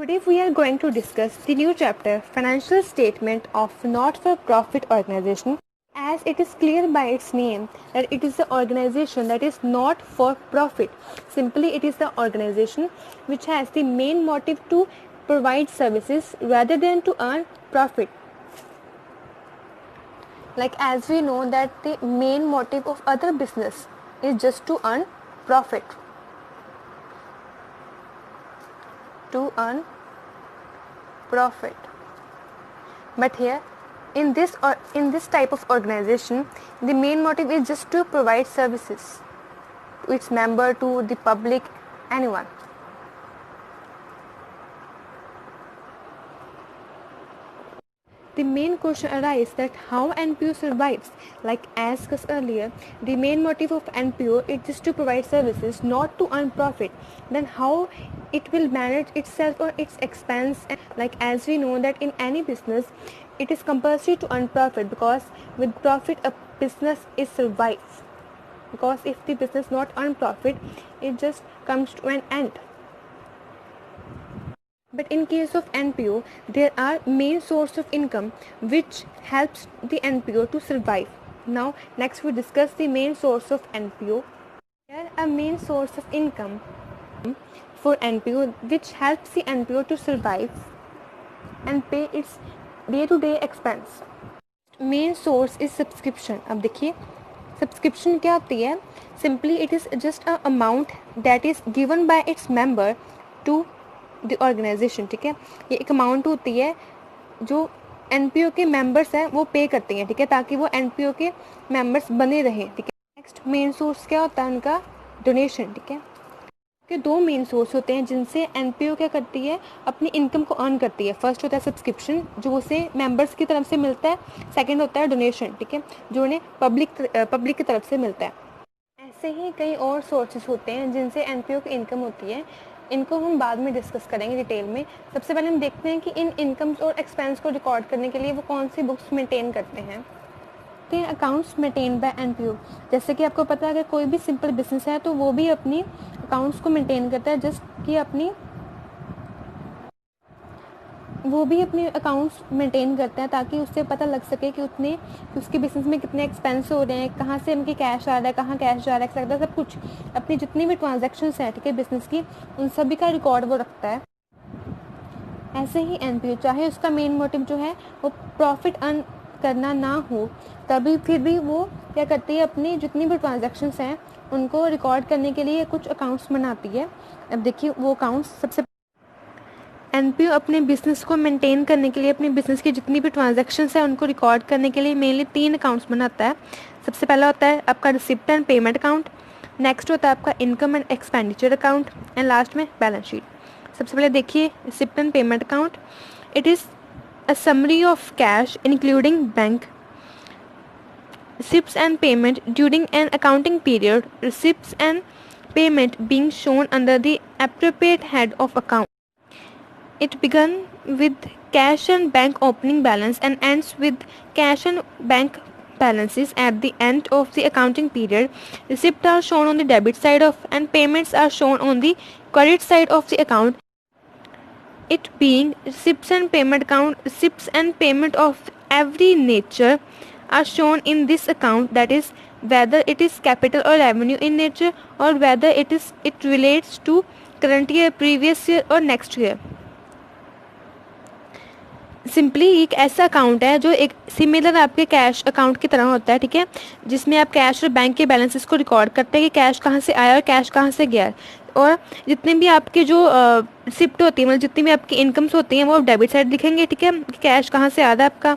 Today we are going to discuss the new chapter, Financial Statement of Not-for-Profit Organization, as it is clear by its name that it is the organization that is not for profit. Simply, it is the organization which has the main motive to provide services rather than to earn profit. Like as we know that the main motive of other business is just to earn profit. To earn profit. But here in this type of organization, the main motive is just to provide services to its member, to the public, anyone. The main question arises that how NPO survives. Like as discussed earlier, the main motive of NPO is just to provide services, not to earn profit. Then how it will manage itself or its expense? Like as we know that in any business, it is compulsory to earn profit, because with profit a business is survives. Because if the business not earn profit, it just comes to an end. But in case of NPO, there are main source of income which helps the NPO to survive. Now, next we discuss the main source of NPO. There are a main source of income for NPO which helps the NPO to survive and pay its day-to-day expense. Main source is subscription. अब देखिए subscription क्या होती है? Simply it is just a amount that is given by its member to the organisation. ठीक है, ये एक amount होती है जो एनपीओ के मेंबर्स हैं वो पे करते हैं. ठीक है, ताकि वो एनपीओ के मेंबर्स बने रहें. ठीक है, नेक्स्ट मेन सोर्स क्या होता है उनका? डोनेशन. ठीक है, के दो मेन सोर्स होते हैं जिनसे एनपीओ क्या करती है, अपनी इनकम को अर्न करती है. फर्स्ट होता है सब्सक्रिप्शन जो उसे मेंबर्स की तरफ से मिलता है. सेकंड होता है डोनेशन. ठीक है, जो उन्हें पब्लिक की तरफ से मिलता है. ऐसे ही कई और सोर्सेस होते हैं जिनसे एनपीओ की इनकम होती है. इनको हम बाद में डिस्कस करेंगे डिटेल में. सबसे पहले हम देखते हैं कि इन इनकम्स और एक्सपेंस को रिकॉर्ड करने के लिए वो कौन सी बुक्स मेंटेन करते हैं. तो अकाउंट्स मेंटेन बाय एनपीओ. जैसे कि आपको पता है अगर कोई भी सिंपल बिजनेस है तो वो भी अपनी अकाउंट्स को मेंटेन करता है. जस्ट कि वो भी अपने अकाउंट्स मेंटेन करता है ताकि उससे पता लग सके कि उसके बिजनेस में कितने एक्सपेंस हो रहे हैं, कहाँ से उनकी कैश आ रहा है, कहाँ कैश जा रहा है, सब कुछ अपनी जितनी भी ट्रांजैक्शंस हैं. ठीक है, बिजनेस की उन सभी का रिकॉर्ड वो रखता है. ऐसे ही एनपीओ चाहे उसका मेन मोटिव जो है वो प्रॉफिट अर्न करना ना हो, तभी फिर भी वो क्या करती है, अपनी जितनी भी ट्रांजैक्शंस हैं उनको रिकॉर्ड करने के लिए कुछ अकाउंट्स बनाती है. अब देखिए वो अकाउंट्स सबसे एनपीओ अपने बिजनेस को मेंटेन करने के लिए, अपने बिजनेस की जितनी भी ट्रांजैक्शंस हैं उनको रिकॉर्ड करने के लिए मेनली 3 अकाउंट्स बनाता है. सबसे पहला होता है आपका receipt and payment account. Next होता है आपका income and expenditure account and last में बैलेंस शीट. सबसे पहले देखिए receipt and payment account. It is a summary of cash including bank receipts and payment during an accounting period, receipts and payment being shown under the appropriate head of account. It began with cash and bank opening balance and ends with cash and bank balances at the end of the accounting period. Receipts are shown on the debit side of and payments are shown on the credit side of the account. It being receipts and payment account, receipts and payment of every nature are shown in this account, that is whether it is capital or revenue in nature or whether it relates to current year, previous year or next year. Simply एक ऐसा account है जो एक similar आपके cash account की तरह होता है. ठीक है, जिसमें आप कैश और बैंक के बैलेंसेस को रिकॉर्ड करते हैं कि कैश कहाँ से आया और कैश कहाँ से गया. और जितने भी आपके जो रिसिप्ट होती है, मतलब जितनी भी आपकी इनकम्स होती हैं वो डेबिट साइड लिखेंगे. ठीक है, कैश कहाँ से आ रहा है आपका.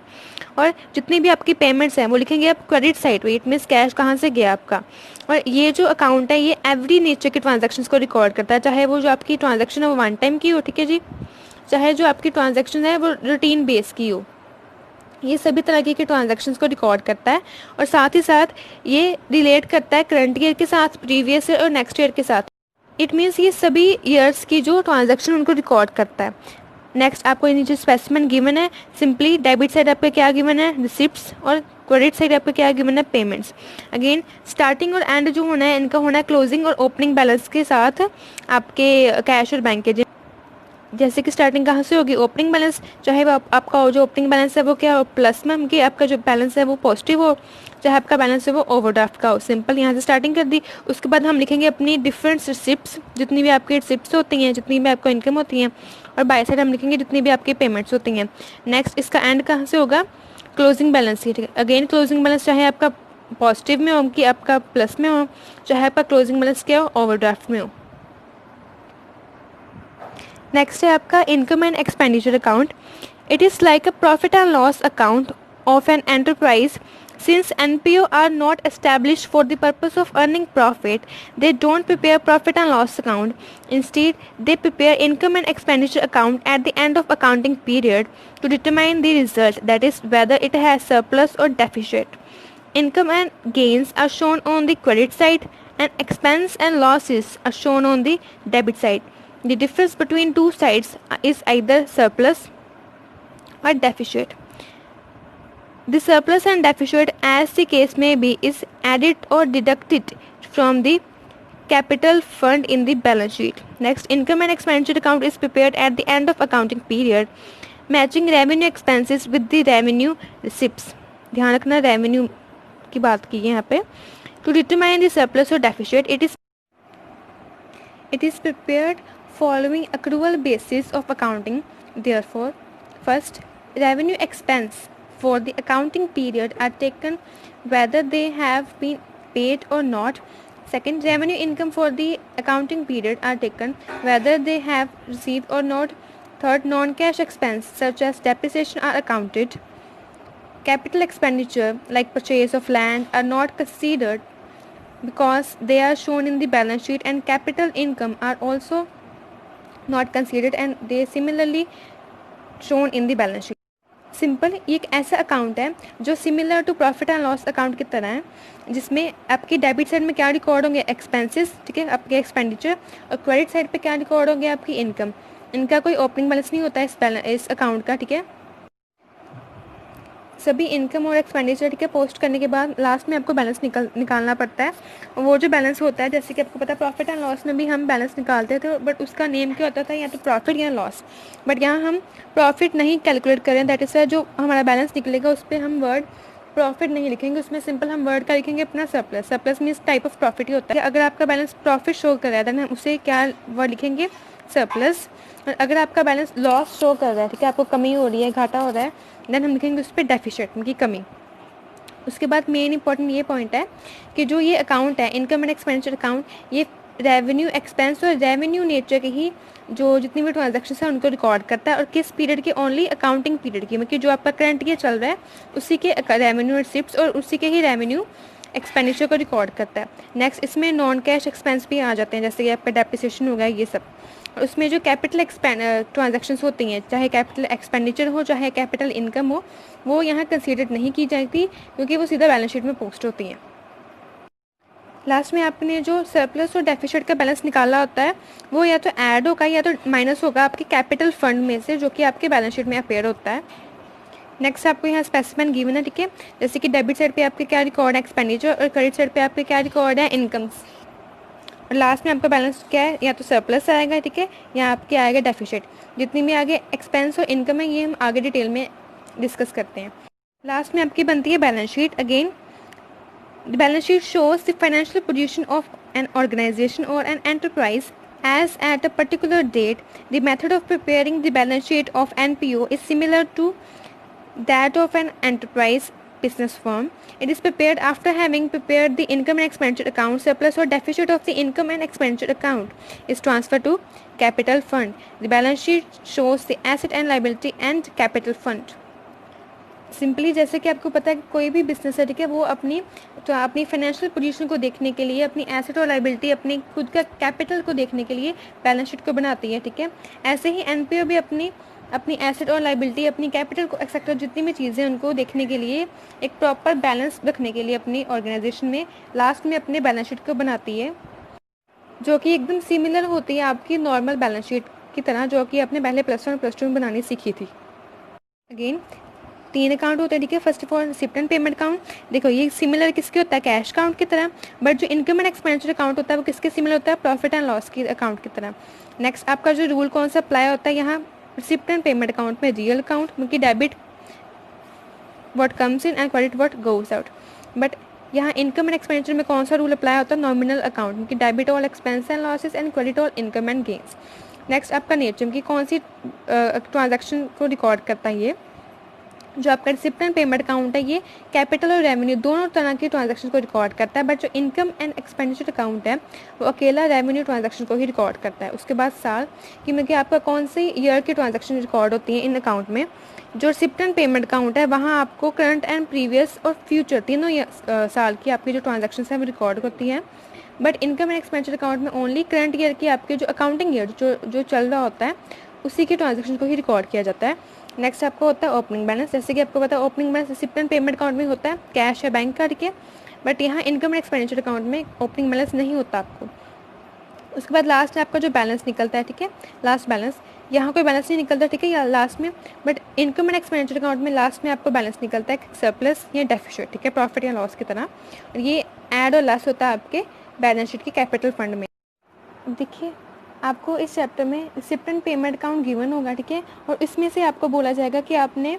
और जितनी भी आपकी पेमेंट्स हैं वो लिखेंगे आप credit side. It means cash कहाँ से गया आपका. और ये जो अकाउंट है ये एवरी नेचर के ट्रांजेक्शन्स को रिकॉर्ड करता है, चाहे वो जो आपकी ट्रांजेक्शन है वो 1 टाइम की हो. ठीक है जी, चाहे जो आपकी ट्रांजैक्शन है वो रूटीन बेस की हो. ये सभी तरह के ट्रांजैक्शंस को रिकॉर्ड करता है और साथ ही साथ ये रिलेट करता है करंट ईयर के साथ, प्रीवियस ईयर और नेक्स्ट ईयर के साथ. इट मीन्स ये सभी ईयर्स की जो ट्रांजैक्शन उनको रिकॉर्ड करता है. नेक्स्ट आपको नीचे स्पेसिमेंट गिवन है. सिंपली डेबिट साइड आपका क्या गिवन है, रिसिप्ट्स, और क्रेडिट साइड आपका क्या गिवन है, पेमेंट्स. अगेन स्टार्टिंग और एंड जो होना है इनका होना है क्लोजिंग और ओपनिंग बैलेंस के साथ आपके कैश और बैंक के. जैसे कि स्टार्टिंग कहाँ से होगी, ओपनिंग बैलेंस, चाहे वो आपका जो ओपनिंग बैलेंस है वो क्या हो, प्लस में कि आपका जो बैलेंस है वो पॉजिटिव हो, चाहे आपका बैलेंस है वो ओवरड्राफ्ट का हो। सिंपल यहाँ से स्टार्टिंग कर दी। उसके बाद हम लिखेंगे अपनी डिफरेंट रिसिप्ट्स, जितनी भी आपकी रिसिप्ट्स होती हैं, जितनी भी आपको इनकम होती हैं, और बाय साइड हम लिखेंगे जितनी भी आपकी पेमेंट्स होती हैं। नेक्स्ट इसका एंड कहाँ से होगा, क्लोजिंग बैलेंस ही, ठीक है। अगेन क्लोजिंग बैलेंस चाहे आपका पॉजिटिव में हो कि आपका प्लस में हो, चाहे आपका क्लोजिंग बैलेंस क्या हो, ओवरड्राफ्ट में हो। नेक्स्ट है आपका income and expenditure account. It is like a profit and loss account of an enterprise. Since NPO are not established for the purpose of earning profit, they don't prepare profit and loss account. Instead, they prepare income and expenditure account at the end of accounting period to determine the result, that is whether it has surplus or deficit. Income and gains are shown on the credit side and expense and losses are shown on the debit side. The difference between two sides is either surplus or deficit. The surplus and deficit, as the case may be, is added or deducted from the capital fund in the balance sheet. Next, income and expenditure account is prepared at the end of accounting period, matching revenue expenses with the revenue receipts. ध्यान रखना revenue की बात की है यहाँ पे. To determine the surplus or deficit, it is prepared following accrual basis of accounting. Therefore, first, revenue expense for the accounting period are taken whether they have been paid or not. Second, revenue income for the accounting period are taken whether they have received or not. Third, non-cash expense such as depreciation are accounted. Capital expenditure like purchase of land are not considered because they are shown in the balance sheet, and capital income are also not considered and they similarly shown in the balance sheet. Simple, ये एक ऐसा account है जो similar to profit and loss account की तरह है, जिसमें आपकी डेबिट साइड में क्या रिकॉर्ड होंगे, एक्सपेंसेस, ठीक है, आपके एक्सपेंडिचर, और क्रेडिट साइड पे क्या रिकॉर्ड होंगे, आपकी इनकम। इनका कोई ओपनिंग बैलेंस नहीं होता है इस अकाउंट का, ठीक है। सभी इनकम और एक्सपेंडिचर के पोस्ट करने के बाद लास्ट में आपको बैलेंस निकालना पड़ता है। वो जो बैलेंस होता है, जैसे कि आपको पता है प्रॉफिट एंड लॉस में भी हम बैलेंस निकालते थे, बट उसका नेम क्या होता था, या तो प्रॉफिट या लॉस। बट यहाँ हम प्रॉफिट नहीं कैलकुलेट करें, दैट इज़ जो हमारा बैलेंस निकलेगा उस पर हम वर्ड प्रॉफिट नहीं लिखेंगे, उसमें सिंपल हम वर्ड का लिखेंगे अपना surplus. Surplus means type of profit ही होता है। अगर आपका बैलेंस प्रॉफिट शो कर रहा है देन हम उसे क्या वर्ड लिखेंगे, सरप्लस। और अगर आपका बैलेंस लॉस शो कर रहा है, ठीक है, आपको कमी हो रही है, घाटा हो रहा है, देन हम लिखेंगे उस पर डेफिशिट, की कमी। उसके बाद मेन इंपॉर्टेंट ये पॉइंट है कि जो ये अकाउंट है इनकम एंड एक्सपेंडिचर अकाउंट, ये रेवेन्यू एक्सपेंस और रेवेन्यू नेचर के ही जो जितनी भी ट्रांजेक्शन है उनको रिकॉर्ड करता है, और किस पीरियड के, ओनली अकाउंटिंग पीरियड की, मतलब जो आपका करंट ईयर चल रहा है उसी के रेवेन्यू रिसिप्ट्स और उसी के ही रेवेन्यू एक्सपेंडिचर को रिकॉर्ड करता है। नेक्स्ट, इसमें नॉन कैश एक्सपेंस भी आ जाते हैं, जैसे कि आपका डेप्रिसिएशन हो गया, ये सब। उसमें जो कैपिटल ट्रांजैक्शंस होती हैं, चाहे कैपिटल एक्सपेंडिचर हो चाहे कैपिटल इनकम हो, वो यहाँ कंसीडर नहीं की जाती क्योंकि वो सीधा बैलेंस शीट में पोस्ट होती हैं। लास्ट में आपने जो सरप्लस और डेफिसिट का बैलेंस निकाला होता है वो या तो ऐड होगा या तो माइनस होगा आपके कैपिटल फंड में से, जो कि आपके बैलेंस शीट में अपेयर होता है। नेक्स्ट आपको यहाँ स्पेसिफाइन गिवन है, ठीक है, जैसे कि डेबिट साइड पे आपके क्या रिकॉर्ड है, एक्सपेंडिचर, और क्रेडिट साइड पे आपके क्या रिकॉर्ड है, इनकम्स। और लास्ट में आपका बैलेंस क्या है, या तो सरप्लस आएगा, ठीक है, या आपके आएगा डेफिसिट। जितनी भी आगे एक्सपेंस और इनकम है ये हम आगे डिटेल में डिस्कस करते हैं। लास्ट में आपकी बनती है balance sheet. Again the balance sheet shows the financial position of an organization or an enterprise as at a particular date. The method of preparing the balance sheet of NPO is similar to that of an enterprise business firm. It is prepared after having prepared the income and expenditure account. Surplus or deficit of the income and expenditure account is transferred to capital fund. The balance sheet shows the asset and liability and capital fund. Simply जैसे कि आपको पता है कि कोई भी business है, ठीक है, वो अपनी फाइनेंशियल पोजीशन को देखने के लिए, अपनी एसेट और लाइबिलिटी, अपनी खुद का कैपिटल को देखने के लिए बैलेंस शीट को बनाती है, ठीक है। ऐसे ही एनपीओ भी अपनी एसेट और लाइबिलिटी, अपनी कैपिटल को एक्सेट्रा जितनी भी चीज़ें उनको देखने के लिए, एक प्रॉपर बैलेंस रखने के लिए अपनी ऑर्गेनाइजेशन में लास्ट में अपने बैलेंस शीट को बनाती है, जो कि एकदम सिमिलर होती है आपकी नॉर्मल बैलेंस शीट की तरह, जो कि आपने पहले +1 और +2 में बनानी सीखी थी। अगेन 3 अकाउंट होते हैं, ठीक है। First of all recipient payment account, देखो ये सिमिलर किसके होता है, कैश अकाउंट की तरह, बट जो इनकम एंड एक्सपेंडिचर अकाउंट होता है वो किसके सिमिलर होता है, प्रॉफिट एंड लॉस की अकाउंट की तरह। नेक्स्ट आपका जो रूल कौन सा अप्लाई होता है यहाँ रिसिप्टेंट पेमेंट अकाउंट में, रियल अकाउंट, क्योंकि debit what comes in and credit what goes out. But यहाँ इनकम एंड एक्सपेंडिचर में कौन सा रूल अप्लाई होता है, नॉमिनल अकाउंट, क्योंकि debit all expense and losses and credit all income and gains. Next आपका nature की कौन सी ट्रांजैक्शन को रिकॉर्ड करता है, ये जो आपका रिसिप्टेंट पेमेंट अकाउंट है ये कैपिटल और रेवेन्यू दोनों तरह की ट्रांजैक्शन को रिकॉर्ड करता है, बट जो इनकम एंड एक्सपेंडिचर अकाउंट है वो अकेला रेवेन्यू ट्रांजैक्शन को ही रिकॉर्ड करता है। उसके बाद साल कि मतलब कि आपका कौन सी ईयर की ट्रांजैक्शन रिकॉर्ड होती है इन अकाउंट में। जो रिसिप्टेंट पेमेंट अकाउंट है वहाँ आपको करंट एंड प्रीवियस और फ्यूचर तीनों साल की आपकी जो ट्रांजैक्शन है वो रिकॉर्ड होती हैं, but income and expenditure account में ओनली करंट ईयर की आपके जो अकाउंटिंग ईयर जो चल रहा होता है उसी के ट्रांजैक्शन को ही रिकॉर्ड किया जाता है। नेक्स्ट आपको होता है ओपनिंग बैलेंस, जैसे कि आपको पता है opening balance recipient payment account में होता है, कैश है बैंक का, ठीक है, बट यहाँ इनकम एंड एक्सपेंडिचर अकाउंट में ओपनिंग बैलेंस नहीं होता आपको। उसके बाद लास्ट आपका जो बैलेंस निकलता है, ठीक है, लास्ट बैलेंस, यहाँ कोई बैलेंस नहीं निकलता, ठीक है, या लास्ट में, but income and expenditure account में लास्ट में आपको बैलेंस निकलता है सरप्लस या डेफिसिट, ठीक है, प्रॉफिट या लॉस की तरह, और ये ऐड और लेस होता है आपके बैलेंस शीट के कैपिटल फंड में। देखिए आपको इस चैप्टर में रिसिप्टेंट पेमेंट अकाउंट गिवन होगा, ठीक है, और इसमें से आपको बोला जाएगा कि आपने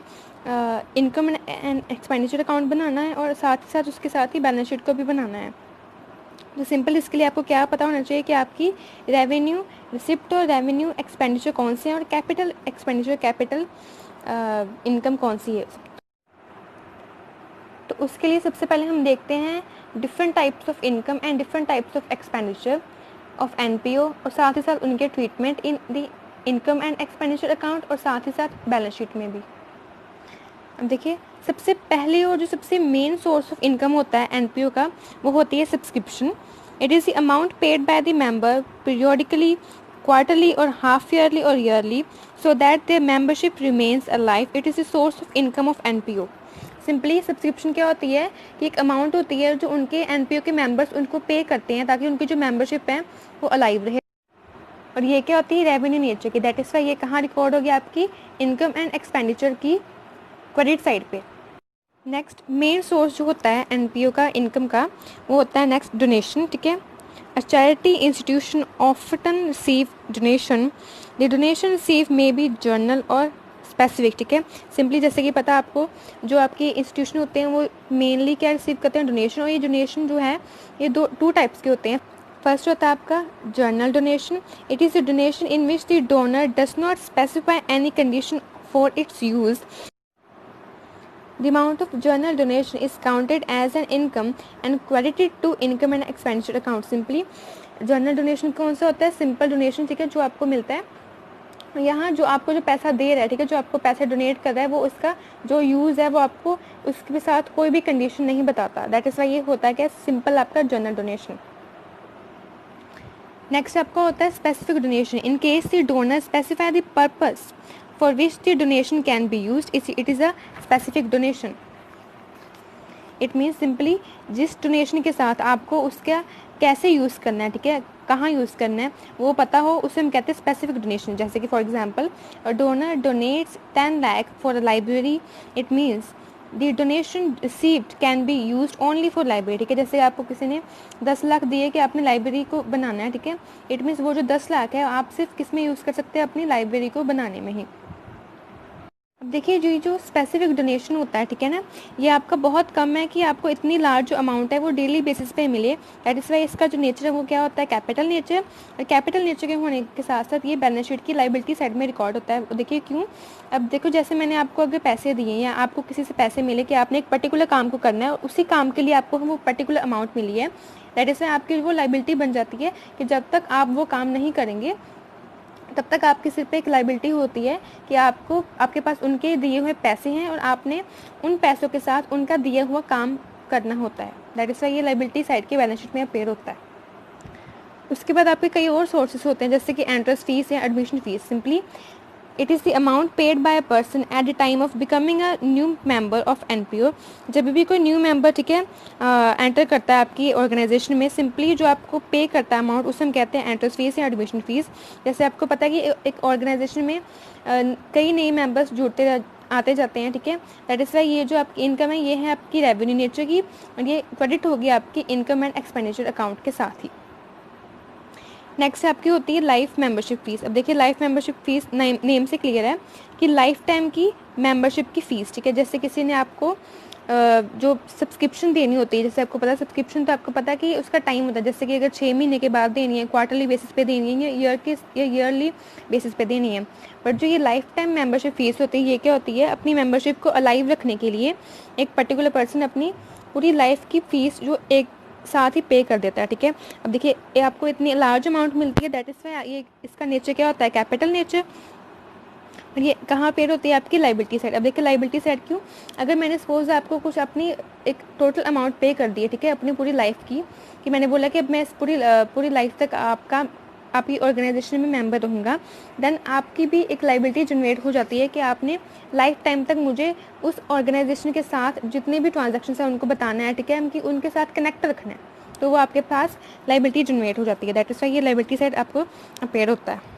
इनकम एंड एक्सपेंडिचर अकाउंट बनाना है और साथ ही साथ उसके साथ ही बैलेंस शीट को भी बनाना है। तो सिंपल इसके लिए आपको क्या पता होना चाहिए कि आपकी रेवेन्यू रिसिप्ट और रेवेन्यू एक्सपेंडिचर कौन से हैं और कैपिटल एक्सपेंडिचर कैपिटल इनकम कौन सी है। तो उसके लिए सबसे पहले हम देखते हैं different types of income and different types of expenditure of NPO और साथ ही साथ उनके treatment in the income and expenditure account और साथ ही साथ बैलेंस शीट में भी। अब देखिए सबसे पहले और जो सबसे मेन सोर्स ऑफ इनकम होता है एनपीओ का वो होती है subscription. It is the amount paid by the member periodically, quarterly और हाफ ईयरली और yearly so that their membership remains alive. It is the source of income of NPO. Simply subscription क्या होती है कि एक अमाउंट होती है जो उनके एनपीओ के मेंबर्स उनको पे करते हैं ताकि उनकी जो मेंबरशिप है वो अलाइव रहे। और ये क्या होती है, रेवेन्यू नेचर की, दैट इज़ वाई ये कहाँ रिकॉर्ड होगी, आपकी इनकम एंड एक्सपेंडिचर की क्रेडिट साइड पे। नेक्स्ट मेन सोर्स जो होता है एनपीओ का इनकम का वो होता है नेक्स्ट डोनेशन, ठीक है। अ charity institution often receive donation. The donation receive may be journal और स्पेसिफिक, ठीक है। सिंपली जैसे कि पता आपको जो आपके इंस्टीट्यूशन होते हैं वो मेनली क्या रिसीव करते हैं, डोनेशन। और ये डोनेशन जो है ये टू टाइप्स के होते हैं। फर्स्ट होता है आपका journal donation. It is a donation in which the donor does not specify any condition for its use. The amount of journal donation is counted as an income and credited to income and expenditure account. Simply journal donation कौन सा होता है, simple donation, ठीक है, जो आपको मिलता है यहाँ, जो आपको जो पैसा दे रहा है, ठीक है, जो आपको पैसा डोनेट कर रहा है वो उसका जो यूज़ है वो आपको उसके साथ कोई भी कंडीशन नहीं बताता। दैट इज़ वाई ये होता है क्या, सिंपल आपका जर्नल डोनेशन। नेक्स्ट आपका होता है specific donation. In case the donor specify the purpose for which the donation can be used, it is a specific donation. It means simply जिस donation के साथ आपको उसका कैसे यूज़ करना है, ठीक है, कहाँ यूज़ करना है वो पता हो, उसे हम कहते हैं स्पेसिफिक डोनेशन। जैसे कि for example donor donates 10 lakh for a library, it means the donation received can be used only for library, ठीक है। जैसे आपको किसी ने 10 लाख दिए कि आपने लाइब्रेरी को बनाना है, ठीक है, इट मीन्स वो जो 10 लाख है आप सिर्फ किस में यूज़ कर सकते हैं, अपनी लाइब्रेरी को बनाने में ही। अब देखिए जो स्पेसिफिक डोनेशन होता है, ठीक है ना, ये आपका बहुत कम है कि आपको इतनी लार्ज जो अमाउंट है वो डेली बेसिस पे मिले। दैट इज़ वाई इसका जो नेचर है वो क्या होता है, कैपिटल नेचर। और कैपिटल नेचर के होने के साथ साथ ये बैलेंस शीट की लायबिलिटी साइड में रिकॉर्ड होता है। देखिए क्यों, अब देखो जैसे मैंने आपको अगर पैसे दिए या आपको किसी से पैसे मिले कि आपने एक पर्टिकुलर काम को करना है और उसी काम के लिए आपको वो पर्टिकुलर अमाउंट मिली है, दैट इज़ वाई आपकी वो लायबिलिटी बन जाती है कि जब तक आप वो काम नहीं करेंगे तब तक आपके सिर पे एक लायबिलिटी होती है कि आपके पास उनके दिए हुए पैसे हैं और आपने उन पैसों के साथ उनका दिया हुआ काम करना होता है। दैट इज़ वाई ये लायबिलिटी साइड के बैलेंस शीट में अपेयर होता है। उसके बाद आपके कई और सोर्सेस होते हैं जैसे कि एंट्रेंस फीस या admission fees. Simply it is the amount paid bye a person at the time of becoming a new member of NPO. जब भी कोई न्यू मेंबर, ठीक है, एंटर करता है आपकी ऑर्गेनाइजेशन में, सिंपली जो आपको पे करता है अमाउंट उसे हम कहते हैं एंट्रेंस फीस या एडमिशन फीस। जैसे आपको पता है कि एक ऑर्गेनाइजेशन में कई नए मेंबर्स जुड़ते आते जाते हैं, ठीक है। दैट इज़ वाई ये जो आपकी इनकम है ये है आपकी रेवेन्यू नेचर की, और ये क्रेडिट होगी आपकी इनकम एंड एक्सपेंडिचर अकाउंट के साथ ही। नेक्स्ट आपकी होती है लाइफ मेंबरशिप फ़ीस। अब देखिए लाइफ मेंबरशिप फ़ीस नेम से क्लियर है कि लाइफ टाइम की मेंबरशिप की फ़ीस, ठीक है। जैसे किसी ने आपको जो सब्सक्रिप्शन देनी होती है, जैसे आपको पता है सब्सक्रिप्शन तो आपको पता है कि उसका टाइम होता है, जैसे कि अगर 6 महीने के बाद देनी है, क्वार्टरली बेसिस पे देनी है, या ईयरली बेसिस पे देनी है। बट जो ये लाइफ टाइम मेंबरशिप फ़ीस होती है ये क्या होती है, अपनी मेंबरशिप को अलाइव रखने के लिए एक पर्टिकुलर पर्सन अपनी पूरी लाइफ की फ़ीस जो एक साथ ही पे कर देता है, ठीक है। अब देखिए ये आपको इतनी लार्ज अमाउंट मिलती है, दैट इज़ वाई ये इसका नेचर क्या होता है, कैपिटल नेचर। और ये कहाँ पे होती है आपकी लाइबिलिटी साइड। अब देखिए लाइबिलिटी साइड क्यों, अगर मैंने सपोज आपको कुछ अपनी एक टोटल अमाउंट पे कर दी है, ठीक है, अपनी पूरी लाइफ की, कि मैंने बोला कि अब मैं इस पूरी लाइफ तक आपकी ऑर्गेनाइजेशन में मेंबर रहूँगा, देन आपकी भी एक लाइबिलिटी जनरेट हो जाती है कि आपने लाइफ टाइम तक मुझे उस ऑर्गेनाइजेशन के साथ जितने भी ट्रांजेक्शन है उनको बताना है, ठीक है, कि उनके साथ कनेक्ट रखना है, तो वो आपके पास लाइबिलिटी जनरेट हो जाती है। दैट इज़ वाई ये लाइबिलिटी साइड आपको अपेयर होता है।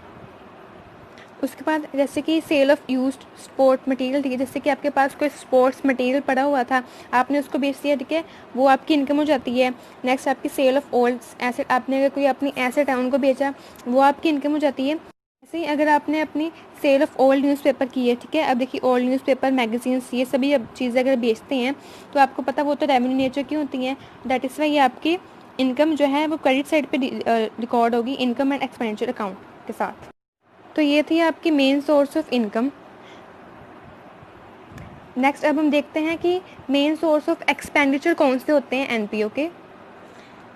उसके बाद जैसे कि sale of used sport material, ठीक है, जैसे कि आपके पास कोई स्पोर्ट्स मटेरियल पड़ा हुआ था, आपने उसको बेच दिया, ठीक है, वो आपकी इनकम हो जाती है। नेक्स्ट आपकी सेल ऑफ ओल्ड एसेट, आपने अगर कोई अपनी एसेट है उनको बेचा, वो आपकी इनकम हो जाती है। ऐसे ही अगर आपने अपनी सेल ऑफ ओल्ड न्यूज़पेपर की है, ठीक है, अब देखिए ओल्ड न्यूज़पेपर मैगजीन्स ये सभी अब चीज़ें अगर बेचते हैं तो आपको पता वो तो रेवेन्यू नेचर की होती हैं। दैट इज़ वाई ये आपकी इनकम जो है वो क्रेडिट साइड पे रिकॉर्ड होगी इनकम एंड एक्सपेंडिचर अकाउंट के साथ। तो ये थी आपकी main source of income. Next अब हम देखते हैं कि मेन सोर्स ऑफ एक्सपेंडिचर कौन से होते हैं एनपीओ के।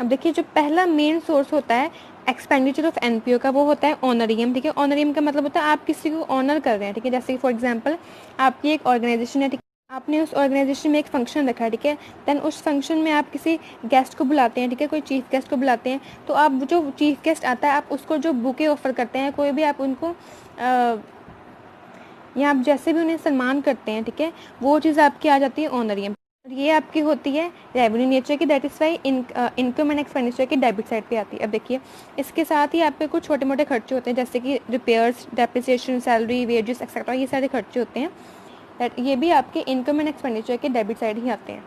अब देखिए जो पहला मेन सोर्स होता है एक्सपेंडिचर ऑफ एनपीओ का वो होता है ऑनरियम, ठीक है। ऑनरियम का मतलब होता है आप किसी को ऑनर कर रहे हैं, ठीक है। जैसे फॉर एग्जांपल आपकी एक ऑर्गेनाइजेशन है, ठीक है, आपने उस ऑर्गेनाइजेशन में एक फंक्शन रखा है, ठीक है, देन उस फंक्शन में आप किसी गेस्ट को बुलाते हैं, ठीक है, कोई चीफ गेस्ट को बुलाते हैं, तो आप जो चीफ गेस्ट आता है आप उसको जो बुके ऑफर करते हैं, कोई भी आप उनको या आप जैसे भी उन्हें सम्मान करते हैं, ठीक है, वो चीज़ आपकी आ जाती है ऑनरियम। और ये आपकी होती है रेवेन्यू नेचर की, that is Y income and expenditure की डेबिट साइड पे आती है। अब देखिए इसके साथ ही आप पे कुछ छोटे मोटे खर्चे होते हैं, जैसे कि repairs, depreciation, salary, wages etcetera, ये सारे खर्चे होते हैं, दैट ये भी आपके इनकम एंड एक्सपेंडिचर के डेबिट साइड ही आते हैं।